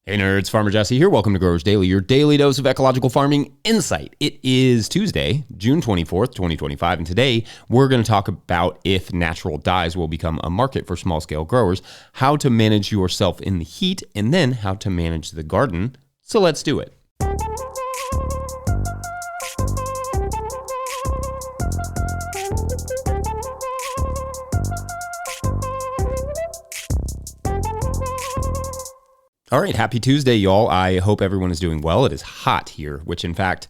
Hey nerds, Farmer Jesse here. Welcome to Growers Daily, your daily dose of ecological farming insight. It is Tuesday, June 24th, 2025, and today we're going to talk about if natural dyes will become a market for small-scale growers, how to manage yourself in the heat, and then how to manage the garden. So let's do it. All right, happy Tuesday, y'all. I hope everyone is doing well. It is hot here, which in fact,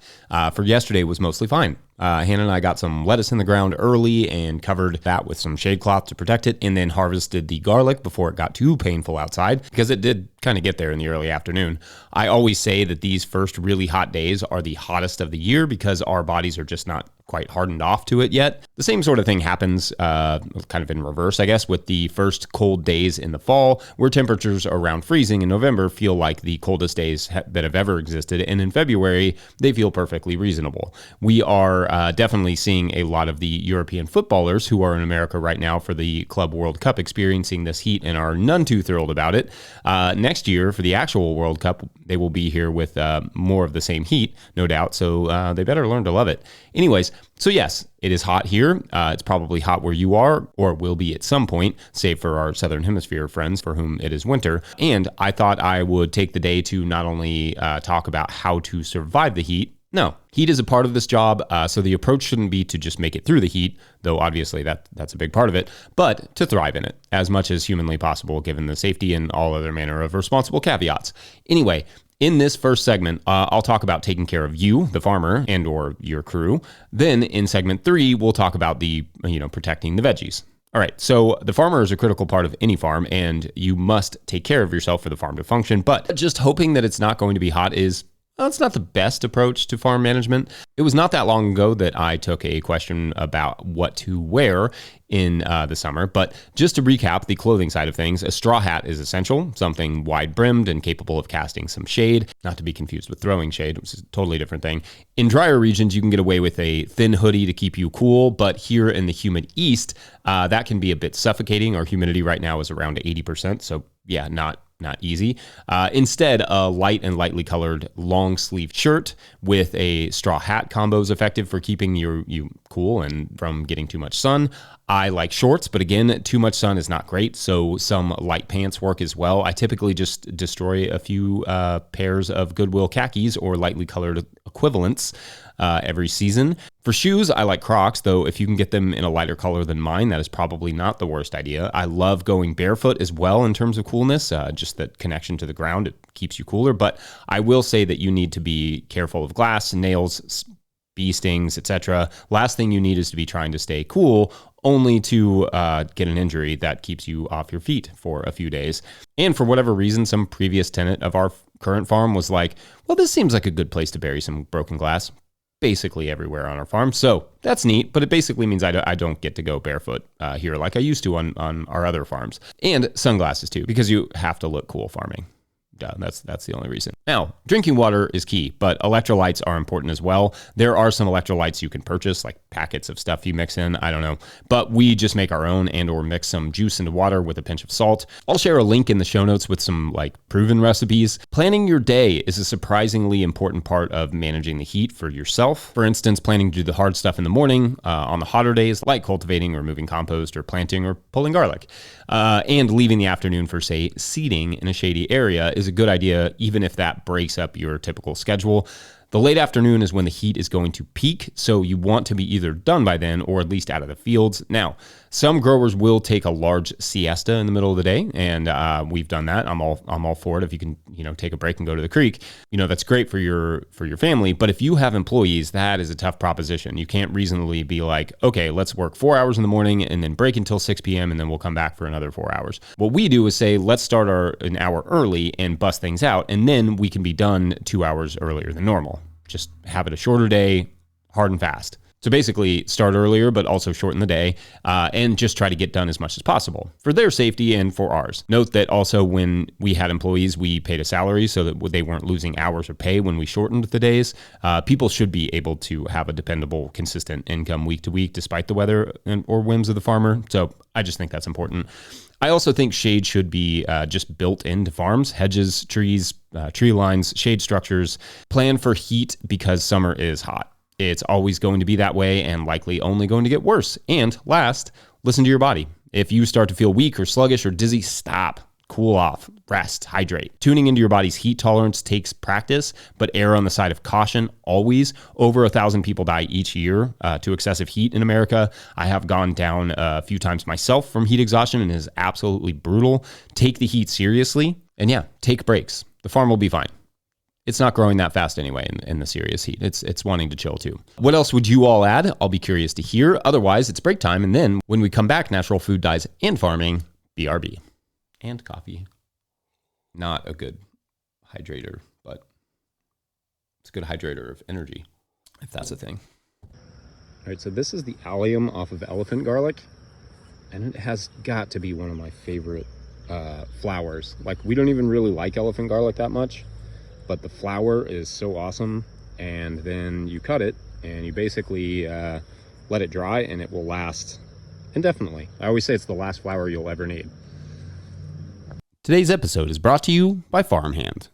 for yesterday was mostly fine. Hannah and I got some lettuce in the ground early and covered that with some shade cloth to protect it, and then harvested the garlic before it got too painful outside, because it did kind of get there in the early afternoon. I always say that these first really hot days are the hottest of the year because our bodies are just not quite hardened off to it yet. The same sort of thing happens kind of in reverse, I guess, with the first cold days in the fall, where temperatures around freezing in November feel like the coldest days that have ever existed, and in February, they feel perfectly reasonable. We are definitely seeing a lot of the European footballers who are in America right now for the Club World Cup experiencing this heat and are none too thrilled about it. Next year, for the actual World Cup, they will be here with more of the same heat, no doubt, so they better learn to love it. Anyways, so yes, it is hot here. It's probably hot where you are, or will be at some point, save for our Southern Hemisphere friends for whom it is winter. And I thought I would take the day to not only talk about how to survive the heat. No, heat is a part of this job, so the approach shouldn't be to just make it through the heat, though obviously that's a big part of it, but to thrive in it as much as humanly possible, given the safety and all other manner of responsible caveats. Anyway, in this first segment, I'll talk about taking care of you, the farmer, and or your crew. Then in segment 3, we'll talk about the, protecting the veggies. All right, so the farmer is a critical part of any farm, and you must take care of yourself for the farm to function, but just hoping that it's not going to be hot is, well, it's not the best approach to farm management. It was not that long ago that I took a question about what to wear in the summer, but just to recap the clothing side of things, a straw hat is essential, something wide-brimmed and capable of casting some shade, not to be confused with throwing shade, which is a totally different thing. In drier regions, you can get away with a thin hoodie to keep you cool, but here in the humid east, that can be a bit suffocating. Our humidity right now is around 80%, so yeah, not easy. Instead, a light and lightly colored long sleeve shirt with a straw hat combo is effective for keeping you cool and from getting too much sun. I like shorts, but again, too much sun is not great, so some light pants work as well. I typically just destroy a few pairs of Goodwill khakis or lightly colored equivalents every season. For shoes, I like Crocs, though if you can get them in a lighter color than mine, that is probably not the worst idea. I love going barefoot as well in terms of coolness, just that connection to the ground, it keeps you cooler, but I will say that you need to be careful of glass, nails, bee stings, etc. Last thing you need is to be trying to stay cool, only to get an injury that keeps you off your feet for a few days. And for whatever reason, some previous tenant of our current farm was like, well, this seems like a good place to bury some broken glass. Basically everywhere on our farm. So that's neat, but it basically means I don't get to go barefoot here like I used to on our other farms. And sunglasses too, because you have to look cool farming. Duh, that's the only reason. Now, drinking water is key, but electrolytes are important as well. There are some electrolytes you can purchase, like packets of stuff you mix in, I don't know. But we just make our own and or mix some juice into water with a pinch of salt. I'll share a link in the show notes with some proven recipes. Planning your day is a surprisingly important part of managing the heat for yourself. For instance, planning to do the hard stuff in the morning on the hotter days, like cultivating or moving compost or planting or pulling garlic. And leaving the afternoon for, say, seeding in a shady area is a good idea, even if that breaks up your typical schedule. The late afternoon is when the heat is going to peak, so you want to be either done by then or at least out of the fields. Now, some growers will take a large siesta in the middle of the day, and we've done that. I'm all for it. If you can, take a break and go to the creek, that's great for your family. But if you have employees, that is a tough proposition. You can't reasonably be like, okay, let's work 4 hours in the morning and then break until 6 p.m. and then we'll come back for another 4 hours. What we do is say, let's start an hour early and bust things out, and then we can be done 2 hours earlier than normal. Just have it a shorter day, hard and fast. So basically start earlier, but also shorten the day and just try to get done as much as possible for their safety and for ours. Note that also when we had employees, we paid a salary so that they weren't losing hours of pay when we shortened the days. People should be able to have a dependable, consistent income week to week, despite the weather or whims of the farmer. So I just think that's important. I also think shade should be just built into farms, hedges, trees, tree lines, shade structures. Plan for heat because summer is hot. It's always going to be that way and likely only going to get worse. And last, listen to your body. If you start to feel weak or sluggish or dizzy, stop, cool off, rest, hydrate. Tuning into your body's heat tolerance takes practice, but err on the side of caution always. Over 1,000 people die each year to excessive heat in America. I have gone down a few times myself from heat exhaustion and it is absolutely brutal. Take the heat seriously and take breaks. The farm will be fine. It's not growing that fast anyway in the serious heat. It's wanting to chill too. What else would you all add? I'll be curious to hear. Otherwise, it's break time. And then when we come back, natural food dyes and farming, BRB. And coffee. Not a good hydrator, but it's a good hydrator of energy, if that's a thing. All right, so this is the allium off of elephant garlic. And it has got to be one of my favorite flowers. Like, we don't even really like elephant garlic that much, but the flower is so awesome. And then you cut it and you basically let it dry and it will last indefinitely. I always say it's the last flower you'll ever need. Today's episode is brought to you by Farmhand.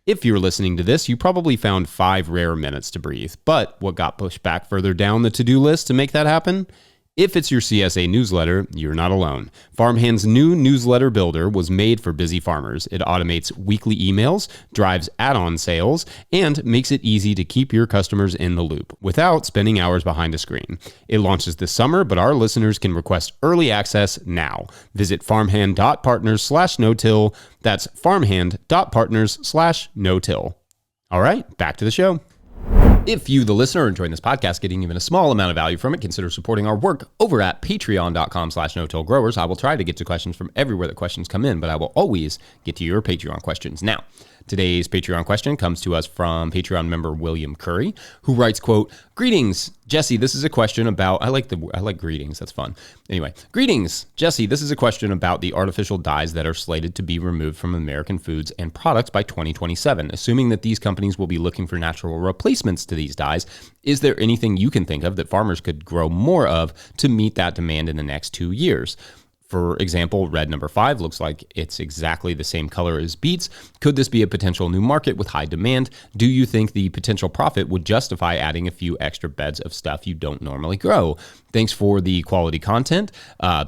If you're listening to this, you probably found 5 rare minutes to breathe. But what got pushed back further down the to-do list to make that happen? If it's your CSA newsletter, you're not alone. Farmhand's new newsletter builder was made for busy farmers. It automates weekly emails, drives add-on sales, and makes it easy to keep your customers in the loop without spending hours behind a screen. It launches this summer, but our listeners can request early access now. Visit farmhand.partners/no-till. That's farmhand.partners/no-till. All right, back to the show. If you, the listener, are enjoying this podcast, getting even a small amount of value from it, consider supporting our work over at patreon.com/notillgrowers. I will try to get to questions from everywhere that questions come in, but I will always get to your Patreon questions. Now, today's Patreon question comes to us from Patreon member William Curry, who writes, quote, "Greetings, Jesse. This is a question about," I like greetings. That's fun. Anyway, "Greetings, Jesse. This is a question about the artificial dyes that are slated to be removed from American foods and products by 2027. Assuming that these companies will be looking for natural replacements to these dyes, is there anything you can think of that farmers could grow more of to meet that demand in the next 2 years? For example, red number 5 looks like it's exactly the same color as beets. Could this be a potential new market with high demand? Do you think the potential profit would justify adding a few extra beds of stuff you don't normally grow? Thanks for the quality content.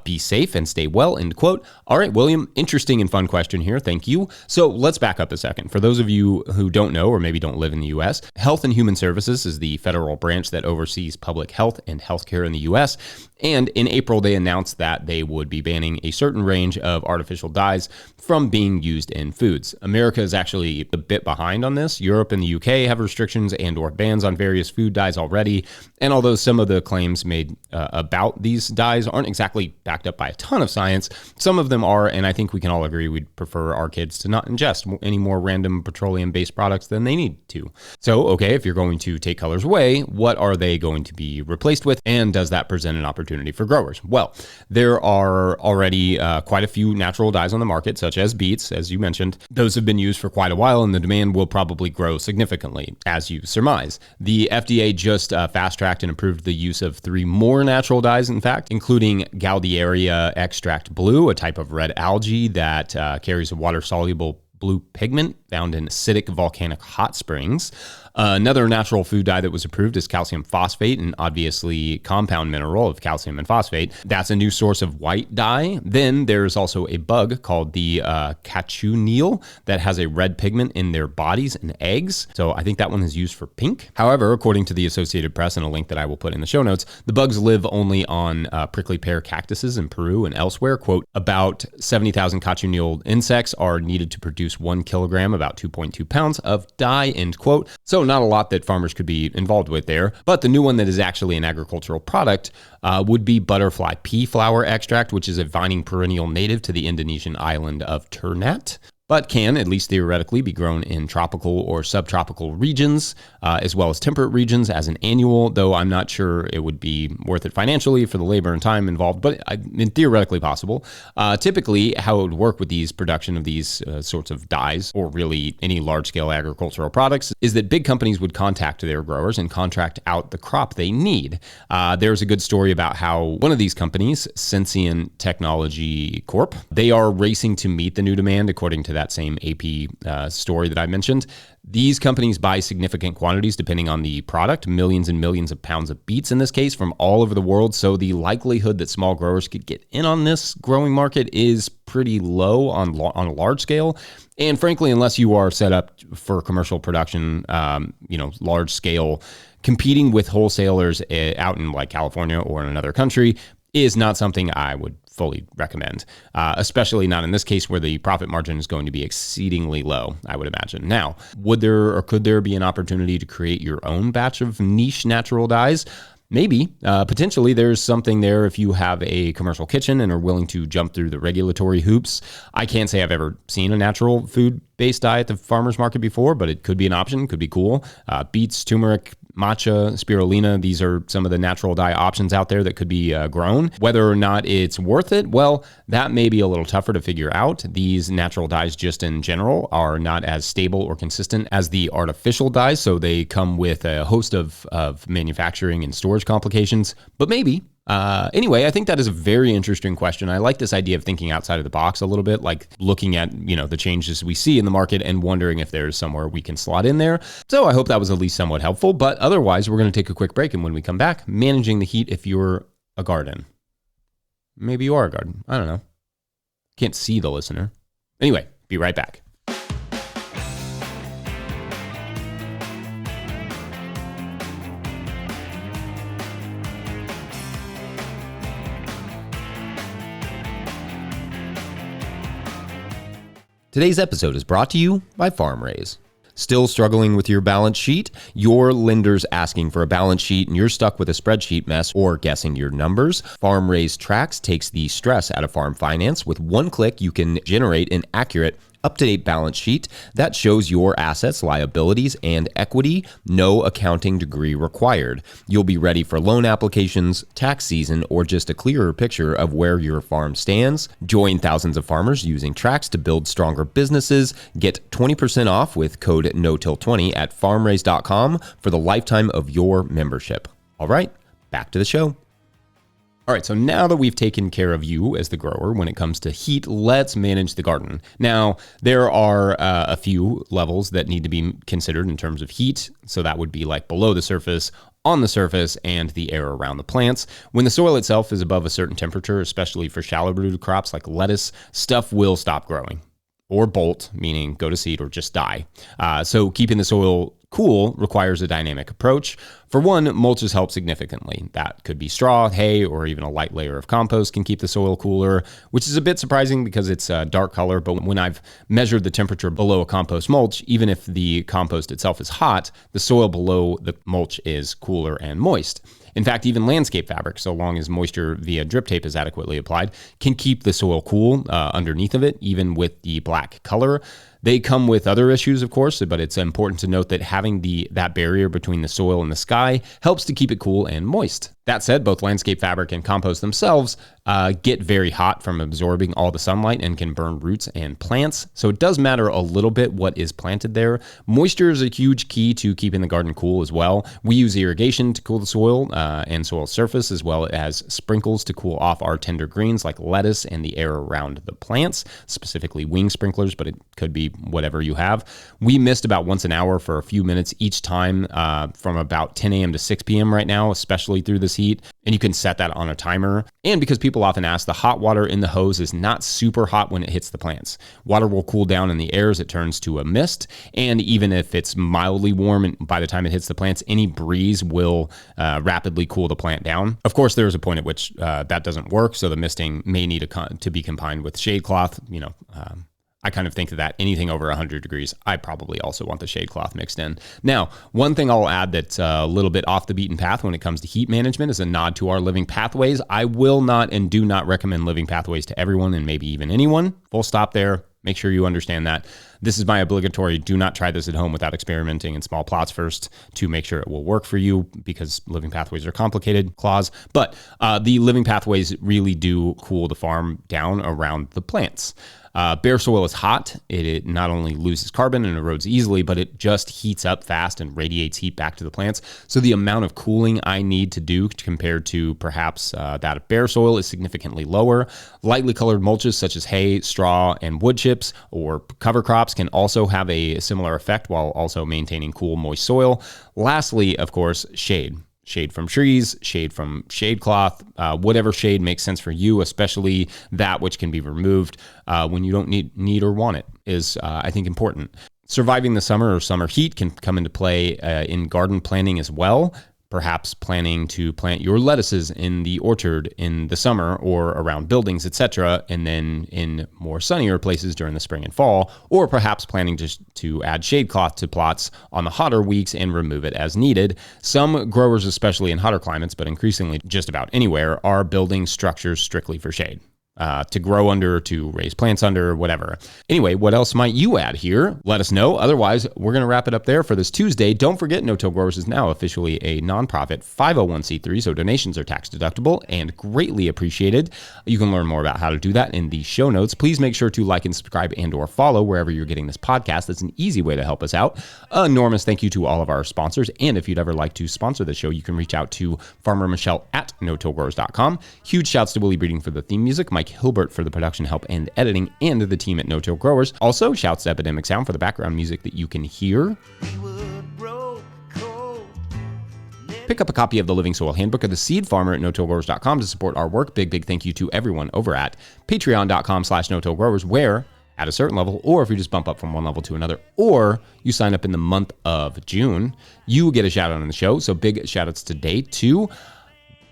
Be safe and stay well," end quote. All right, William, interesting and fun question here. Thank you. So let's back up a second. For those of you who don't know or maybe don't live in the U.S., Health and Human Services is the federal branch that oversees public health and healthcare in the U.S. And in April, they announced that they would be banning a certain range of artificial dyes from being used in foods. America is actually a bit behind on this. Europe and the UK have restrictions and or bans on various food dyes already. And although some of the claims made about these dyes aren't exactly backed up by a ton of science, some of them are, and I think we can all agree we'd prefer our kids to not ingest any more random petroleum-based products than they need to. So, okay, if you're going to take colors away, what are they going to be replaced with, and does that present an opportunity for growers? Well, there are already quite a few natural dyes on the market, such as beets, as you mentioned. Those have been used for quite a while, and the demand will probably grow significantly, as you surmise. The FDA just fast-tracked and approved the use of 3 more natural dyes, in fact, including Galdieria extract blue, a type of red algae that carries a water-soluble blue pigment found in acidic volcanic hot springs. Another natural food dye that was approved is calcium phosphate, an obviously compound mineral of calcium and phosphate. That's a new source of white dye. Then there's also a bug called the cochineal that has a red pigment in their bodies and eggs. So I think that one is used for pink. However, according to the Associated Press and a link that I will put in the show notes, the bugs live only on prickly pear cactuses in Peru and elsewhere. Quote, about 70,000 cochineal insects are needed to produce 1 kilogram, about 2.2 pounds of dye, end quote. So not a lot that farmers could be involved with there. But the new one that is actually an agricultural product would be butterfly pea flower extract, which is a vining perennial native to the Indonesian island of Ternate. but can, at least theoretically, be grown in tropical or subtropical regions, as well as temperate regions as an annual, though I'm not sure it would be worth it financially for the labor and time involved, but theoretically possible. Typically, how it would work with these production of these sorts of dyes, or really any large-scale agricultural products, is that big companies would contact their growers and contract out the crop they need. There's a good story about how one of these companies, Sensient Technology Corp., they are racing to meet the new demand, according to that same AP story that I mentioned. These companies buy significant quantities depending on the product, millions and millions of pounds of beets in this case, from all over the world. So the likelihood that small growers could get in on this growing market is pretty low on a large scale. And frankly, unless you are set up for commercial production, large scale, competing with wholesalers out in like California or in another country is not something I would fully recommend, especially not in this case where the profit margin is going to be exceedingly low, I would imagine. Now, would there or could there be an opportunity to create your own batch of niche natural dyes? Maybe. Potentially there's something there if you have a commercial kitchen and are willing to jump through the regulatory hoops. I can't say I've ever seen a natural food-based dye at the farmer's market before, but it could be an option, could be cool. Beets, turmeric, matcha, spirulina, these are some of the natural dye options out there that could be grown. Whether or not it's worth it, well, that may be a little tougher to figure out. These natural dyes just in general are not as stable or consistent as the artificial dyes, so they come with a host of manufacturing and storage complications, but maybe. Anyway, I think that is a very interesting question. I like this idea of thinking outside of the box a little bit, like looking at, the changes we see in the market and wondering if there's somewhere we can slot in there. So I hope that was at least somewhat helpful, but otherwise we're going to take a quick break. And when we come back, managing the heat if you're a garden. Maybe you are a garden. I don't know. Can't see the listener. Anyway, be right back. Today's episode is brought to you by FarmRaise. Still struggling with your balance sheet? Your lender's asking for a balance sheet and you're stuck with a spreadsheet mess or guessing your numbers? FarmRaise Tracks takes the stress out of farm finance. With one click, you can generate an accurate, up-to-date balance sheet that shows your assets, liabilities, and equity. No accounting degree required. You'll be ready for loan applications, tax season, or just a clearer picture of where your farm stands. Join thousands of farmers using Tracks to build stronger businesses. Get 20% off with code NOTILL20 at farmraise.com for the lifetime of your membership. All right, back to the show. All right, so now that we've taken care of you as the grower when it comes to heat, let's manage the garden. Now, there are a few levels that need to be considered in terms of heat. So that would be like below the surface, on the surface, and the air around the plants. When the soil itself is above a certain temperature, especially for shallow-rooted crops like lettuce, stuff will stop growing. Or bolt, meaning go to seed or just die. So keeping the soil cool requires a dynamic approach. For one, mulches help significantly. That could be straw, hay, or even a light layer of compost can keep the soil cooler, which is a bit surprising because it's a dark color. But when I've measured the temperature below a compost mulch, even if the compost itself is hot, the soil below the mulch is cooler and moist. In fact, even landscape fabric, so long as moisture via drip tape is adequately applied, can keep the soil cool underneath of it, even with the black color. They come with other issues, of course, but it's important to note that having that barrier between the soil and the sky helps to keep it cool and moist. That said, both landscape fabric and compost themselves get very hot from absorbing all the sunlight and can burn roots and plants. So it does matter a little bit what is planted there. Moisture is a huge key to keeping the garden cool as well. We use irrigation to cool the soil and soil surface, as well as sprinkles to cool off our tender greens like lettuce and the air around the plants, specifically wing sprinklers, but it could be whatever you have. We mist about once an hour for a few minutes each time from about 10 a.m. to 6 p.m. right now, especially through this heat. And you can set that on a timer. And because people often ask, the hot water in the hose is not super hot when it hits the plants. Water will cool down in the air as it turns to a mist. And even if it's mildly warm and by the time it hits the plants, any breeze will rapidly cool the plant down. Of course, there is a point at which that doesn't work. So the misting may need to be combined with shade cloth. I kind of think that anything over 100 degrees, I probably also want the shade cloth mixed in. Now, one thing I'll add that's a little bit off the beaten path when it comes to heat management is a nod to our living pathways. I will not and do not recommend living pathways to everyone and maybe even anyone. Full stop there. Make sure you understand that. This is my obligatory, do not try this at home without experimenting in small plots first to make sure it will work for you, because living pathways are complicated clause. But the living pathways really do cool the farm down around the plants. Bare soil is hot. It not only loses carbon and erodes easily, but it just heats up fast and radiates heat back to the plants. So the amount of cooling I need to do compared to perhaps that of bare soil is significantly lower. Lightly colored mulches such as hay, straw, and wood chips or cover crops can also have a similar effect while also maintaining cool, moist soil. Lastly, of course, shade. Shade from trees, shade from shade cloth, whatever shade makes sense for you, especially that which can be removed when you don't need or want it is, I think, important. Surviving the summer or summer heat can come into play in garden planning as well. Perhaps planning to plant your lettuces in the orchard in the summer or around buildings, etc., and then in more sunnier places during the spring and fall, or perhaps planning to add shade cloth to plots on the hotter weeks and remove it as needed. Some growers, especially in hotter climates, but increasingly just about anywhere, are building structures strictly for shade. To grow under, to raise plants under, whatever. Anyway, what else might you add here? Let us know. Otherwise, we're going to wrap it up there for this Tuesday. Don't forget, No-Till Growers is now officially a nonprofit 501c3, so donations are tax deductible and greatly appreciated. You can learn more about how to do that in the show notes. Please make sure to like and subscribe and or follow wherever you're getting this podcast. That's an easy way to help us out. Enormous thank you to all of our sponsors. And if you'd ever like to sponsor the show, you can reach out to Farmer Michelle at notillgrowers.com. Huge shouts to Willie Breeding for the theme music, Mike Hilbert for the production help and editing, and the team at No-Till Growers. Also, shouts to Epidemic Sound for the background music that you can hear. Pick up a copy of the Living Soil Handbook of the Seed Farmer at notillgrowers.com to support our work. Big thank you to everyone over at patreon.com/notillgrowers, where at a certain level, or if you just bump up from one level to another, or you sign up in the month of June, you get a shout out on the show. So big shout outs today to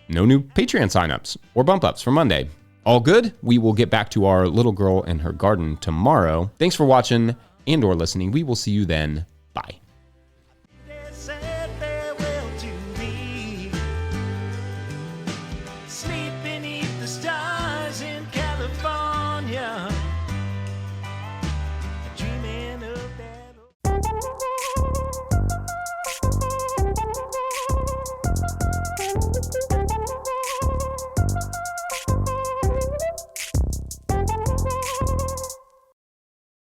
no new Patreon signups or bump ups for Monday. All good. We will get back to our little girl and her garden tomorrow. Thanks for watching and or listening. We will see you then. Bye.